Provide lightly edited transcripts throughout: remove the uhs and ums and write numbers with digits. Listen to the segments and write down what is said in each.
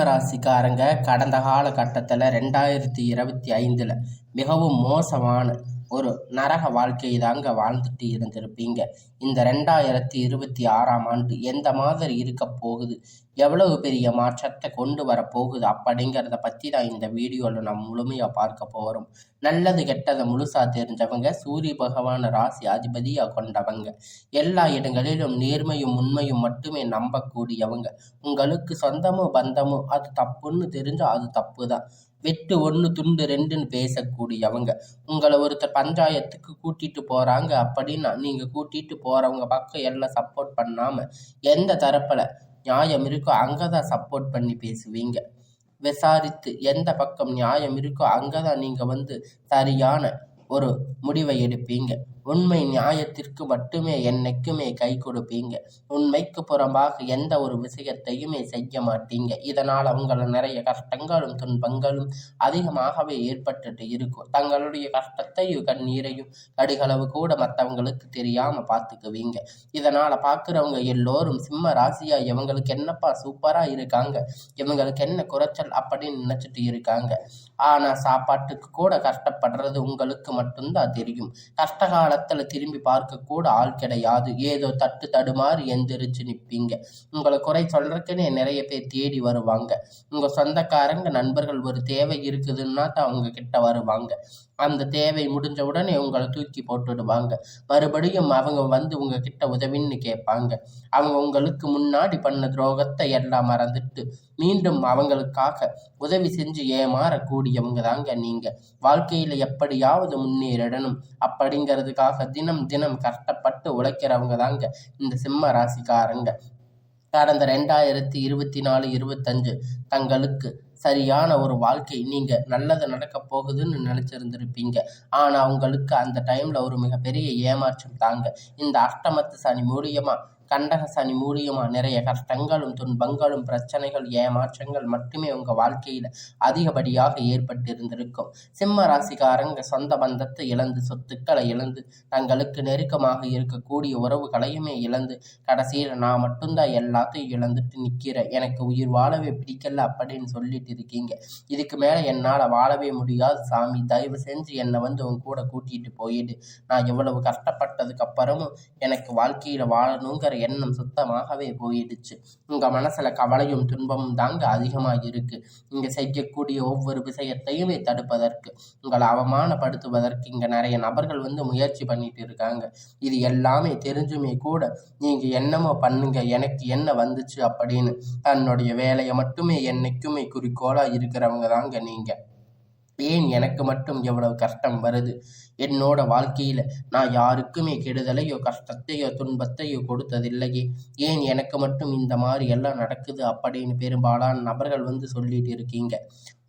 ராசிக்காரங்க கடந்த காலகட்டத்தில் 2025 மிகவும் மோசமான ஒரு நரக வாழ்க்கை தாங்க வாழ்ந்துட்டு இருந்திருப்பீங்க. இந்த 2026 எந்த மாதிரி இருக்க போகுது, எவ்வளவு பெரிய மாற்றத்தை கொண்டு வர போகுது அப்படிங்கிறத பற்றி தான் இந்த வீடியோவில் நம்ம முழுமையாக பார்க்க போகிறோம். நல்லது கெட்டதை முழுசாக தெரிஞ்சவங்க, சூரிய பகவான ராசி அதிபதியாக கொண்டவங்க, எல்லா இடங்களிலும் நேர்மையும் உண்மையும் மட்டுமே நம்பக்கூடியவங்க, உங்களுக்கு சொந்தமோ பந்தமோ அது தப்புன்னு தெரிஞ்சால் அது தப்பு தான், வெட்டு ஒன்று துண்டு ரெண்டுன்னு பேசக்கூடியவங்க, உங்களை ஒருத்தர் பஞ்சாயத்துக்கு கூட்டிட்டு போகிறாங்க அப்படின்னா நீங்கள் கூட்டிட்டு போகிறவங்க பக்கம் எல்லாம் சப்போர்ட் பண்ணாமல் எந்த தரப்பில் நியாயம் இருக்கோ அங்கே தான் சப்போர்ட் பண்ணி பேசுவீங்க. விசாரித்து எந்த பக்கம் நியாயம் இருக்கோ அங்கே தான் நீங்கள் சரியான ஒரு முடிவை எடுப்பீங்க. உண்மை நியாயத்திற்கு மட்டுமே என்னைக்குமே கை கொடுப்பீங்க. உண்மைக்கு புறம்பாக எந்த ஒரு விஷயத்தையுமே செய்ய மாட்டீங்க. இதனால் அவங்கள நிறைய கஷ்டங்களும் துன்பங்களும் அதிகமாகவே ஏற்பட்டுட்டு இருக்கும். தங்களுடைய கஷ்டத்தையும் கண்ணீரையும் கடுகளவு கூட மற்றவங்களுக்கு தெரியாமல் பார்த்துக்குவீங்க. இதனால் பார்க்குறவங்க எல்லோரும் சிம்ம ராசியா இவங்களுக்கு என்னப்பா சூப்பராக இருக்காங்க, இவங்களுக்கு என்ன குறைச்சல் அப்படின்னு நினச்சிட்டு இருக்காங்க. ஆனால் சாப்பாட்டுக்கு கூட கஷ்டப்படுறது உங்களுக்கு மட்டும்தான் தெரியும். கஷ்டகால திரும்பி பார்க்க கூட ஆள் கிடையாது. ஏதோ தட்டு தடுமாறி எந்திரிச்சு நிற்பீங்க. உங்களை குறை சொல்றதுக்குன்னே நிறைய பேர் தேடி வருவாங்க. உங்க சொந்தக்காரங்க நண்பர்கள் ஒரு தேவை இருக்குதுன்னா தான் அவங்க கிட்ட வருவாங்க. அந்த தேவை முடிஞ்ச உடனே உங்களை தூக்கி போட்டுடுவாங்க. மறுபடியும் அவங்க உங்ககிட்ட உதவின்னு கேட்பாங்க. அவங்க உங்களுக்கு முன்னாடி பண்ண துரோகத்தை எல்லாம் மறந்துட்டு மீண்டும் அவங்களுக்காக உதவி செஞ்சு ஏமாறக்கூடியவங்க தாங்க நீங்க. வாழ்க்கையில எப்படியாவது முன்னேறிடணும் அப்படிங்கிறதுக்காக தினம் தினம் கஷ்டப்பட்டு உழைக்கிறவங்க தாங்க இந்த சிம்ம ராசிக்காரங்க. கடந்த 2024-25 தங்களுக்கு சரியான ஒரு வாழ்க்கை, நீங்க நல்லது நடக்க போகுதுன்னு நினைச்சிருந்திருப்பீங்க. ஆனா உங்களுக்கு அந்த டைம்ல ஒரு மிகப்பெரிய ஏமாற்றம் தாங்க. இந்த அஷ்டமத்து சனி மூலியமா, கண்டக சனி மூலியமா நிறைய கஷ்டங்களும் துன்பங்களும் பிரச்சனைகள் ஏமாற்றங்கள் மட்டுமே உங்க வாழ்க்கையில அதிகப்படியாக ஏற்பட்டு இருந்திருக்கும். சிம்ம ராசிக்காரங்க சொந்த பந்தத்தை இழந்து, சொத்துக்களை இழந்து, தங்களுக்கு நெருக்கமாக இருக்கக்கூடிய உறவுகளையுமே இழந்து, கடைசியில் நான் மட்டும்தான் எல்லாத்தையும் இழந்துட்டு நிற்கிறேன், எனக்கு உயிர் வாழவே பிடிக்கல அப்படின்னு சொல்லிட்டு இருக்கீங்க. இதுக்கு மேலே என்னால் வாழவே முடியாது சாமி, தயவு செஞ்சு என்னை உன் கூட கூட்டிட்டு போயிடு. நான் எவ்வளவு கஷ்டப்பட்டதுக்கு அப்புறமும் எனக்கு வாழ்க்கையில் வாழணுங்கிற எண்ணம் சுத்தமாகவே போயிடுச்சு. உங்க மனசுல கவலையும் துன்பமும் தாங்க அதிகமாக இருக்கு. இங்க செய்யக்கூடிய ஒவ்வொரு விஷயத்தையுமே தடுப்பதற்கு, உங்களை அவமானப்படுத்துவதற்கு இங்க நிறைய நபர்கள் முயற்சி பண்ணிட்டு இருக்காங்க. இது எல்லாமே தெரிஞ்சுமே கூட நீங்க என்னமோ பண்ணுங்க, எனக்கு என்ன வந்துச்சு அப்படின்னு தன்னுடைய வேலையை மட்டுமே என்னைக்குமே குறிக்கோளா இருக்கிறவங்க தாங்க நீங்க. ஏன் எனக்கு மட்டும் எவ்வளவு கஷ்டம் வருது, என்னோட வாழ்க்கையில நான் யாருக்குமே கெடுதலையோ கஷ்டத்தையோ துன்பத்தையோ கொடுத்ததில்லையே, ஏன் எனக்கு மட்டும் இந்த மாதிரி எல்லாம் நடக்குது அப்படின்னு பெரும்பாலான நபர்கள் சொல்லிட்டு இருக்கீங்க.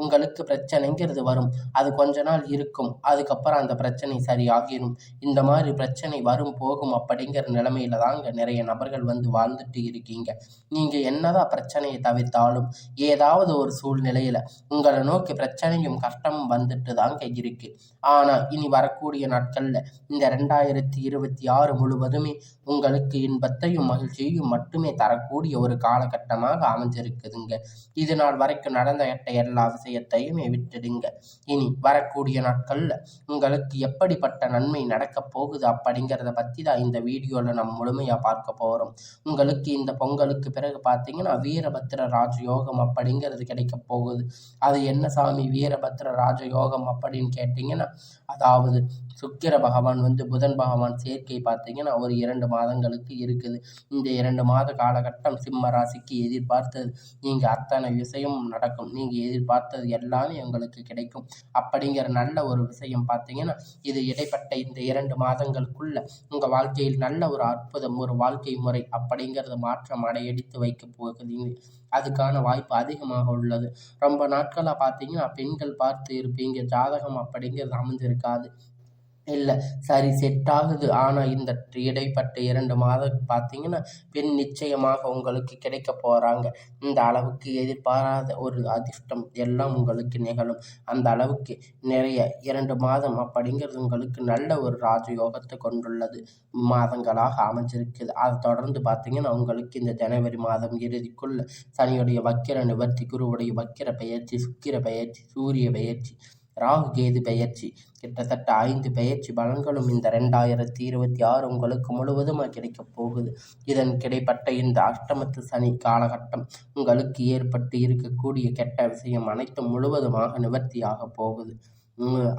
உங்களுக்கு பிரச்சனைங்கிறது வரும், அது கொஞ்ச நாள் இருக்கும், அதுக்கப்புறம் அந்த பிரச்சனை சரியாகிடும். இந்த மாதிரி பிரச்சனை வரும் போகும் அப்படிங்கிற நிலைமையில தாங்க நிறைய நபர்கள் வாழ்ந்துட்டு இருக்கீங்க. நீங்க என்னதான் பிரச்சனையை தவிர்த்தாலும் ஏதாவது ஒரு சூழ்நிலையில உங்களை நோக்கி பிரச்சனையும் கஷ்டமும் வந்துட்டு தாங்க இருக்கு. ஆனா இனி வரக்கூடிய நாட்கள்ல இந்த 2026 முழுவதுமே உங்களுக்கு இன்பத்தையும் மகிழ்ச்சியையும் மட்டுமே தரக்கூடிய ஒரு காலகட்டமாக அமைஞ்சிருக்குதுங்க. இது நாள் வரைக்கும் நடந்த எல்லா விஷயத்தையுமே விட்டுடுங்க. இனி வரக்கூடிய நாட்கள்ல உங்களுக்கு எப்படிப்பட்ட நன்மை நடக்க போகுது அப்படிங்கிறத பத்தி தான் இந்த வீடியோல நம்ம முழுமையா பார்க்க போறோம். உங்களுக்கு இந்த பொங்கலுக்கு பிறகு பார்த்தீங்கன்னா வீரபத்திர ராஜயோகம் அப்படிங்கிறது கிடைக்க போகுது. அது என்ன சாமி வீரபத்திர ராஜயோகம் அப்படின்னு கேட்டீங்கன்னா, அதாவது சுக்கிர பகவான் புதன் பகவான் சேர்க்கை பார்த்தீங்கன்னா ஒரு 2 மாதங்களுக்கு இருக்குது. இந்த 2 மாத காலகட்டம் சிம்ம ராசிக்கு எதிர்பார்த்தது நீங்க அத்தனை விஷயமும் நடக்கும். நீங்க எதிர்பார்த்தது எல்லாமே உங்களுக்கு கிடைக்கும். அப்படிங்கிற நல்ல ஒரு விஷயம் பார்த்தீங்கன்னா, இது இடைப்பட்ட இந்த 2 மாதங்களுக்குள்ள உங்க வாழ்க்கையில் நல்ல ஒரு அற்புதம், ஒரு வாழ்க்கை முறை அப்படிங்கிறது மாற்றம் அடையடித்து வைக்க போகுதுங்க. அதுக்கான வாய்ப்பு அதிகமாக உள்ளது. ரொம்ப நாட்களாக பார்த்தீங்கன்னா பெண்கள் பார்த்து இருப்பீங்க, ஜாதகம் அப்படிங்கிறது அமைஞ்சிருக்காது. இல்ல. சரி செட் ஆகுது. ஆனா, இந்த இடைப்பட்ட 2 மாதம் பார்த்தீங்கன்னா, பெண் நிச்சயமாக உங்களுக்கு கிடைக்கப் போறாங்க. இந்த அளவுக்கு எதிர்பாராத ஒரு அதிர்ஷ்டம் எல்லாம் உங்களுக்கு நிகழும். அந்த அளவுக்கு நிறைய 2 மாதம் அப்படிங்கிறது உங்களுக்கு நல்ல ஒரு ராஜயோகத்த கொண்டுள்ளது மாதங்களாக அமைஞ்சிருக்குது. அத தொடர்ந்து பார்த்தீங்கன்னா, உங்களுக்கு இந்த ஜனவரி மாதம் இறுதிக்குள்ள சனியுடைய வக்கிர நிவர்த்தி, குருவுடைய வக்கிர பெயர்ச்சி, சுக்கிர பெயர்ச்சி, சூரிய பெயர்ச்சி, ராகு கேது பெயர்ச்சி, கிட்டத்தட்ட 5 பெயர்ச்சி பலன்களும் இந்த 2026 உங்களுக்கு முழுவதுமாக கிடைக்கப் போகுது. இதன் கிடைப்பட்ட இந்த அஷ்டமத்து சனி காலகட்டம் உங்களுக்கு ஏற்பட்டு இருக்கக்கூடிய கெட்ட விஷயம் அனைத்தும் முழுவதுமாக நிவர்த்தியாக போகுது.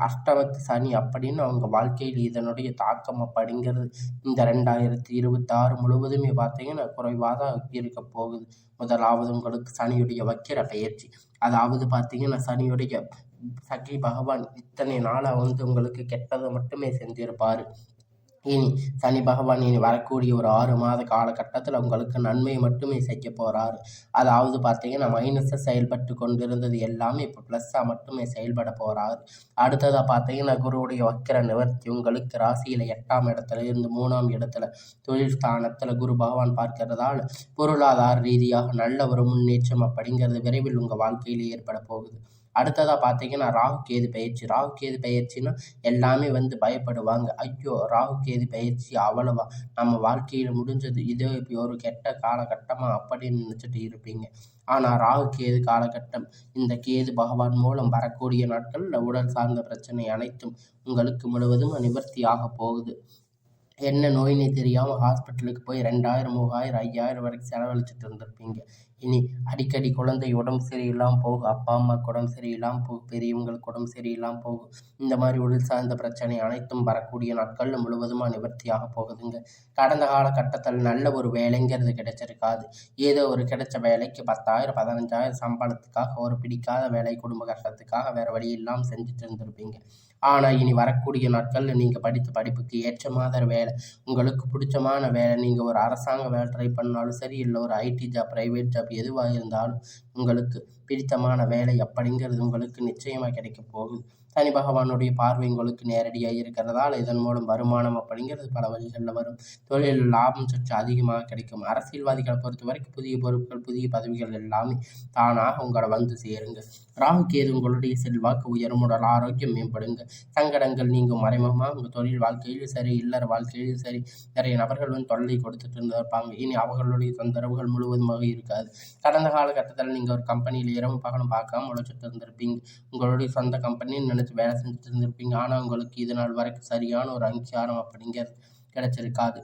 அஷ்டமத்து சனி அப்படின்னு அவங்க வாழ்க்கையில் இதனுடைய தாக்கம் அப்படிங்கிறது இந்த 2026 முழுவதுமே பார்த்தீங்கன்னா குறைவாக தான் இருக்க போகுது. முதலாவது உங்களுக்கு சனியுடைய வக்கிர பெயர்ச்சி. அதாவது பார்த்தீங்கன்னா சனியுடைய சனி பகவான் இத்தனை நாளா உங்களுக்கு கெட்டதை மட்டுமே செஞ்சிருப்பாரு. இனி சனி பகவான் இனி வரக்கூடிய ஒரு 6 மாத காலகட்டத்தில் உங்களுக்கு நன்மையை மட்டுமே செய்ய போறாரு. அதாவது பார்த்தீங்கன்னா மைனஸை செயல்பட்டு கொண்டிருந்தது எல்லாமே இப்போ ப்ளஸ்ஸாக மட்டுமே செயல்பட போறாரு. அடுத்ததாக பார்த்தீங்கன்னா குருவுடைய வக்கிர நிவர்த்தி உங்களுக்கு ராசியில் 8ஆம் இடத்துல இருந்து 3ஆம் இடத்துல தொழில் ஸ்தானத்தில் குரு பகவான் பார்க்கிறதால பொருளாதார ரீதியாக நல்ல ஒரு முன்னேற்றம் அப்படிங்கிறது விரைவில் உங்கள் வாழ்க்கையில் ஏற்பட போகுது. அடுத்ததாக பார்த்தீங்கன்னா ராகு கேது பயிற்சி. ராகு கேது பயிற்சின்னா எல்லாமே பயப்படுவாங்க. ஐயோ! ராகு கேது பயிற்சி அவ்வளவா? நம்ம வாழ்க்கையில் முடிஞ்சது. இதோ இப்படி ஒரு கெட்ட காலகட்டமா அப்படின்னு நினச்சிட்டு இருப்பீங்க. ஆனால் ராகு கேது காலகட்டம் இந்த கேது பகவான் மூலம் வரக்கூடிய நாட்களில் உடல் சார்ந்த பிரச்சனை அனைத்தும் உங்களுக்கு முழுவதும் நிவர்த்தி ஆக போகுது. என்ன நோயினே தெரியாமல் ஹாஸ்பிட்டலுக்கு போய் 2000, 3000, 5000 வரைக்கும் செலவழிச்சிட்டு இருந்திருப்பீங்க. இனி அடிக்கடி குழந்தை உடம்பு சரியில்லாமல் போகும், அப்பா அம்மாவுக்கு உடம்பு சரியில்லாமல் போகும், பெரியவங்களுக்கு உடம்பு சரியில்லாமல் போகும். இந்த மாதிரி உடல் சார்ந்த பிரச்சனை அனைத்தும் வரக்கூடிய நாட்களில் முழுவதுமாக நிவர்த்தியாக போகுதுங்க. கடந்த காலகட்டத்தில் நல்ல ஒரு வேலைங்கிறது கிடைச்சிருக்காது. ஏதோ ஒரு கிடைச்ச வேலைக்கு 10,000, 15,000 சம்பளத்துக்காக ஒரு பிடிக்காத வேலை, குடும்ப கஷ்டத்துக்காக வேறு வழி இல்லாமல் செஞ்சுட்டு இருந்திருப்பீங்க. ஆனால் இனி வரக்கூடிய நாட்களில் நீங்கள் படித்த படிப்புக்கு ஏற்ற மாதிரி வேலை, உங்களுக்கு பிடிச்சமான வேலை, நீங்கள் ஒரு அரசாங்க வேலை ட்ரை பண்ணாலும் சரி, இல்லை ஒரு ஐடி ஜாப், ப்ரைவேட் ஜாப் எதுவாக இருந்தாலும் உங்களுக்கு பிடித்தமான வேலை அப்படிங்கிறது உங்களுக்கு நிச்சயமாக கிடைக்க போகுது. சனி பகவானுடைய பார்வை உங்களுக்கு நேரடியாக இருக்கிறதால இதன் மூலம் வருமானம் அப்படிங்கிறது பல வழிகளில் வரும். தொழில் லாபம் சற்று அதிகமாக கிடைக்கும். அரசியல்வாதிகளை பொறுத்த வரைக்கும் புதிய பொறுப்புகள், புதிய பதவிகள் எல்லாமே தானாக உங்களை சேருங்க. ராகு கேது உங்களுடைய செல்வாக்கு உயரும், உடல் ஆரோக்கியம் மேம்படுங்க, சங்கடங்கள் நீங்கும். மறைமுகமாக உங்கள் தொழில் வாழ்க்கையிலும் சரி, இல்லற வாழ்க்கையிலும் சரி, நிறைய நபர்கள் தொல்லை கொடுத்துட்டு இருந்திருப்பாங்க. இனி அவர்களுடைய தொந்தரவுகள் முழுவதுமாக இருக்காது. கடந்த காலகட்டத்தில் நீங்கள் ஒரு கம்பெனியில் இரவும் பகலும் பார்க்காம உழைச்சிட்டு இருந்திருப்பீங்க. உங்களுடைய சொந்த கம்பெனின்னு நினச்சி வேலை செஞ்சுட்டு இருந்திருப்பீங்க. ஆனால் உங்களுக்கு இது நாள் வரைக்கும் சரியான ஒரு அங்கீகாரம் அப்படிங்கிறது கிடைச்சிருக்காது.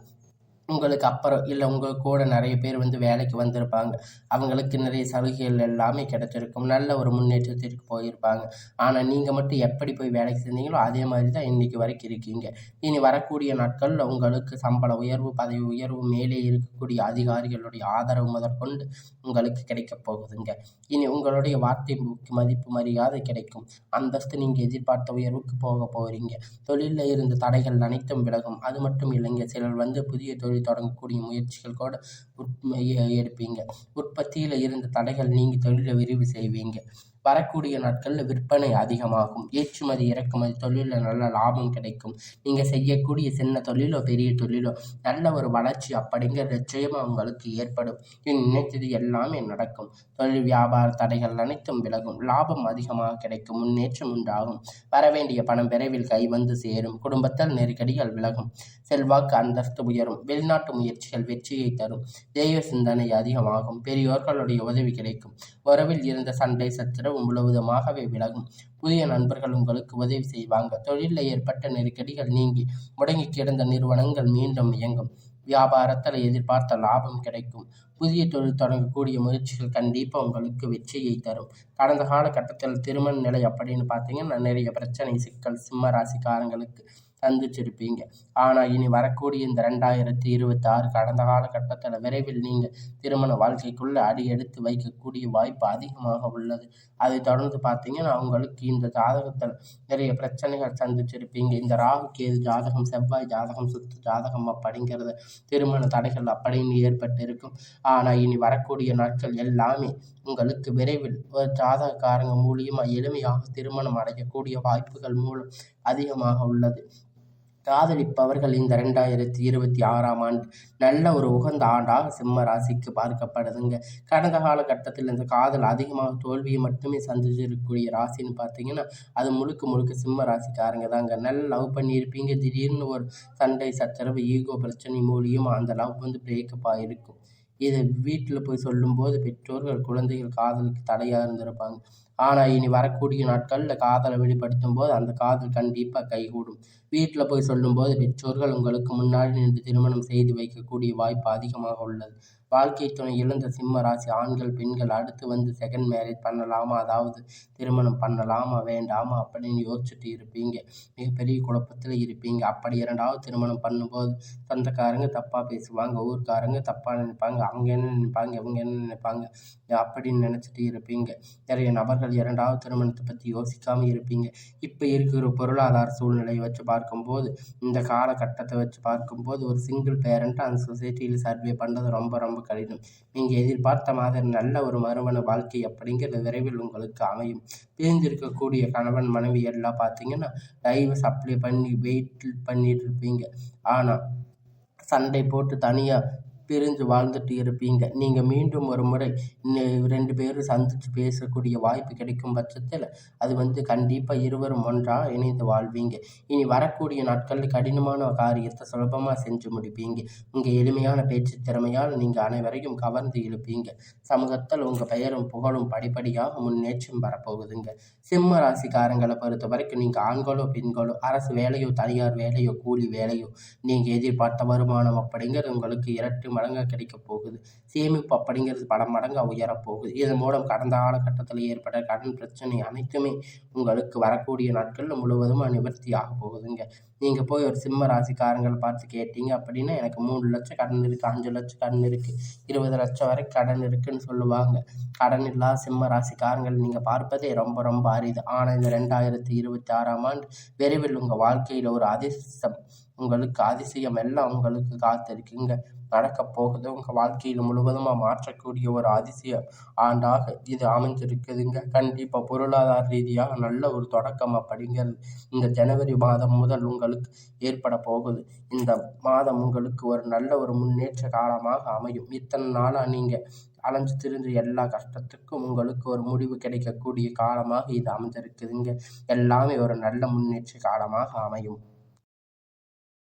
உங்களுக்கு அப்புறம் இல்லை உங்கள் கூட நிறைய பேர் வேலைக்கு வந்திருப்பாங்க. அவங்களுக்கு நிறைய சலுகைகள் எல்லாமே கிடைச்சிருக்கும். நல்ல ஒரு முன்னேற்றத்திற்கு போயிருப்பாங்க. ஆனால் நீங்கள் மட்டும் எப்படி போய் வேலைக்கு செஞ்சீங்களோ அதே மாதிரி தான் இன்றைக்கி வரைக்கும் இருக்கீங்க. இனி வரக்கூடிய நாட்களில் உங்களுக்கு சம்பள உயர்வு, பதவி உயர்வு, மேலே இருக்கக்கூடிய அதிகாரிகளுடைய ஆதரவு முதற்கொண்டு உங்களுக்கு கிடைக்கப் போகுதுங்க. இனி உங்களுடைய வார்த்தை மதிப்பு, மரியாதை கிடைக்கும். அந்தஸ்து நீங்கள் எதிர்பார்த்த உயர்வுக்கு போக போகிறீங்க. தொழிலில் இருந்த தடைகள் அனைத்தும் விலகும். அது மட்டும் இல்லைங்க, சிலர் புதிய தொழில் தொடங்கக்கூடிய முயற்சிகள் கூட எடுப்பீங்க. உற்பத்தியில் இருந்த தடைகள் நீங்கி தொழிலை விரிவு செய்வீங்க. வரக்கூடிய நாட்களில் விற்பனை அதிகமாகும். ஏற்றுமதி இறக்குமதி தொழிலில் நல்ல லாபம் கிடைக்கும். நீங்கள் செய்யக்கூடிய சின்ன தொழிலோ பெரிய தொழிலோ நல்ல ஒரு வளர்ச்சி அப்படிங்கிற நிச்சயமாக உங்களுக்கு ஏற்படும். நினைத்தது எல்லாமே நடக்கும். தொழில் வியாபார தடைகள் அனைத்தும் விலகும். லாபம் அதிகமாக கிடைக்கும். முன்னேற்றம் உண்டாகும். வரவேண்டிய பணம் விரைவில் கைவந்து சேரும். குடும்பத்தில் நெருக்கடிகள் விலகும். செல்வாக்கு அந்தஸ்து உயரும். வெளிநாட்டு முயற்சிகள் வெற்றியை தரும். தெய்வ சிந்தனை அதிகமாகும். பெரியோர்களுடைய உதவி கிடைக்கும். உறவில் இருந்த சண்டை சச்சரவு முழுவதுமாகவே விலகும். புதிய நண்பர்கள் உங்களுக்கு உதவி செய்வாங்க. தொழிலில் ஏற்பட்ட நெருக்கடிகள் நீங்கி முடங்கி கிடந்த நிறுவனங்கள் மீண்டும் இயங்கும். வியாபாரத்தில் எதிர்பார்த்த லாபம் கிடைக்கும். புதிய தொழில் தொடங்கக்கூடிய முயற்சிகள் கண்டிப்பாக உங்களுக்கு வெற்றியை தரும். கடந்த காலகட்டத்தில் திருமண நிலை அப்படின்னு பார்த்தீங்கன்னா நிறைய பிரச்சனை, சிக்கல் சிம்ம ராசிக்காரங்களுக்கு சந்திச்சிருப்பீங்க. ஆனால் இனி வரக்கூடிய இந்த 2026 கடந்த காலகட்டத்தில் விரைவில் நீங்கள் திருமண வாழ்க்கைக்குள்ளே அடி எடுத்து வைக்கக்கூடிய வாய்ப்பு அதிகமாக உள்ளது. அதை தொடர்ந்து பார்த்தீங்கன்னா அவங்களுக்கு இந்த ஜாதகத்தில் நிறைய பிரச்சனைகள் சந்திச்சிருப்பீங்க. இந்த ராகு கேது ஜாதகம், செவ்வாய் ஜாதகம், சுத்து ஜாதகம் அப்படிங்கிறது திருமண தடைகள் அப்படின்னு ஏற்பட்டு இருக்கும். ஆனால் இனி வரக்கூடிய நாட்கள் எல்லாமே உங்களுக்கு விரைவில் ஒரு ஜாதகக்காரங்க மூலியமாக எளிமையாக திருமணம் அடையக்கூடிய வாய்ப்புகள் மூலம் அதிகமாக உள்ளது. காதலிப்பவர்கள் இந்த 2026ஆம் ஆண்டு நல்ல ஒரு உகந்த ஆண்டாக சிம்ம ராசிக்கு பார்க்கப்படுதுங்க. கடந்த காலகட்டத்தில் இந்த காதல் அதிகமாக தோல்வியை மட்டுமே சந்திச்சிருக்கக்கூடிய ராசின்னு பார்த்தீங்கன்னா, அது முழுக்க முழுக்க சிம்ம ராசிக்காரங்க தாங்க. நல்லா லவ் பண்ணியிருப்பீங்க. திடீர்னு ஒரு சண்டை, சச்சரவு, ஈகோ பிரச்சனை மூலியமா அந்த லவ் பிரேக்கப் ஆகிருக்கும். இதை வீட்டில் போய் சொல்லும்போது பெற்றோர்கள், குழந்தைகள் காதலுக்கு தடையாக இருந்திருப்பாங்க. ஆனால் இனி வரக்கூடிய நாட்களில் காதலை வெளிப்படுத்தும் போது அந்த காதல் கண்டிப்பாக கைகூடும். வீட்டில் போய் சொல்லும்போது பெற்றோர்கள் உங்களுக்கு முன்னாடி நின்று திருமணம் செய்து வைக்கக்கூடிய வாய்ப்பு அதிகமாக உள்ளது. வாழ்க்கை துணை இழந்த சிம்ம ராசி ஆண்கள், பெண்கள் அடுத்து வந்து செகண்ட் மேரேஜ் பண்ணலாமா, அதாவது திருமணம் பண்ணலாமா வேண்டாமா அப்படின்னு யோசிச்சுட்டு இருப்பீங்க. மிகப்பெரிய குழப்பத்தில் இருப்பீங்க. அப்படி இரண்டாவது திருமணம் பண்ணும்போது சொந்தக்காரங்க தப்பாக பேசுவாங்க, ஊர்க்காரங்க தப்பாக நினைப்பாங்க, அவங்க என்ன நினைப்பாங்க, இவங்க என்ன நினைப்பாங்க அப்படின்னு நினச்சிட்டு இருப்பீங்க. நிறைய நபர்கள் இரண்டாவது திருமணத்தை பற்றி யோசிக்காமல் இருப்பீங்க. இப்போ இருக்கிற பொருளாதார சூழ்நிலையை வச்சு பார்க்கும்போது, இந்த காலகட்டத்தை வச்சு பார்க்கும்போது ஒரு சிங்கிள் பேரண்ட்டாக அந்த சொசைட்டியில் சர்வே பண்ணுறது ரொம்ப ரொம்ப கடினம். நீங்கள் எதிர்பார்த்த மாதிரி நல்ல ஒரு மறுமண வாழ்க்கை அப்படிங்கிறது விரைவில் உங்களுக்கு அமையும். பிரிந்திருக்கக்கூடிய கணவன் மனைவி எல்லாம் பார்த்தீங்கன்னா டைவர்ஸ் அப்ளை பண்ணி வெயிட் பண்ணிட்டு இருப்பீங்க. ஆனால் சண்டை போட்டு தனியாக பிரிஞ்சு வாழ்ந்துட்டு இருப்பீங்க. நீங்கள் மீண்டும் ஒரு முறை 2 பேரும் சந்தித்து பேசக்கூடிய வாய்ப்பு கிடைக்கும் பட்சத்தில் அது கண்டிப்பாக இருவரும் ஒன்றாக இணைந்து வாழ்வீங்க. இனி வரக்கூடிய நாட்களில் கடினமான காரியத்தை சுலபமாக செஞ்சு முடிப்பீங்க. உங்கள் எளிமையான பேச்சு திறமையால் நீங்கள் அனைவரையும் கவர்ந்து இழுப்பீங்க. சமூகத்தில் உங்கள் பெயரும் புகழும் படிப்படியாக முன்னேற்றம் வரப்போகுதுங்க. சிம்ம ராசிக்காரங்களை பொறுத்த வரைக்கும் நீங்கள் ஆண்களோ பெண்களோ, அரசு வேலையோ தனியார் வேலையோ கூலி வேலையோ, நீங்கள் எதிர்பார்த்த வருமானம் அப்படிங்கிறது உங்களுக்கு இரட்டு மடங்காக கிடைக்க போகுது. சேமிப்பு அப்படிங்கிறது பல மடங்காக உயரப்போகுது. இதன் மூலம் கடந்த காலகட்டத்தில் ஏற்பட்ட கடன் பிரச்சனை அனைத்துமே உங்களுக்கு வரக்கூடிய நாட்களில் முழுவதுமாக நிவர்த்தி ஆக போகுதுங்க. நீங்கள் போய் ஒரு சிம்ம ராசிக்காரங்களை பார்த்து கேட்டீங்க அப்படின்னா, எனக்கு 3 லட்சம் கடன் இருக்குது, 5 லட்சம் கடன் இருக்குது, 20 லட்சம் வரைக்கும் கடன் இருக்குன்னு சொல்லுவாங்க. கடன் இல்லாத சிம்ம ராசிக்காரங்கள் நீங்கள் பார்ப்பதே ரொம்ப ரொம்ப அரிது. ஆனால் இந்த 2026ஆம் ஆண்டு விரைவில் உங்கள் வாழ்க்கையில் ஒரு அதிசயம் எல்லாம் உங்களுக்கு காத்திருக்குங்க. நடக்கப் போகுது. உங்கள் வாழ்க்கையில் முழுவதுமாக மாற்றக்கூடிய ஒரு அதிசய ஆண்டாக இது அமைஞ்சிருக்குதுங்க. கண்டிப்பாக பொருளாதார ரீதியாக நல்ல ஒரு தொடக்கம் அப்படிங்கிறது இந்த ஜனவரி மாதம் முதல் உங்களுக்கு ஏற்பட போகுது. இந்த மாதம் உங்களுக்கு ஒரு நல்ல ஒரு முன்னேற்ற காலமாக அமையும். இத்தனை நாளாக நீங்கள் அலைஞ்சு திரிஞ்சு எல்லா கஷ்டத்துக்கும் உங்களுக்கு ஒரு முடிவு கிடைக்கக்கூடிய காலமாக இது அமைஞ்சிருக்குதுங்க. எல்லாமே ஒரு நல்ல முன்னேற்ற காலமாக அமையும்.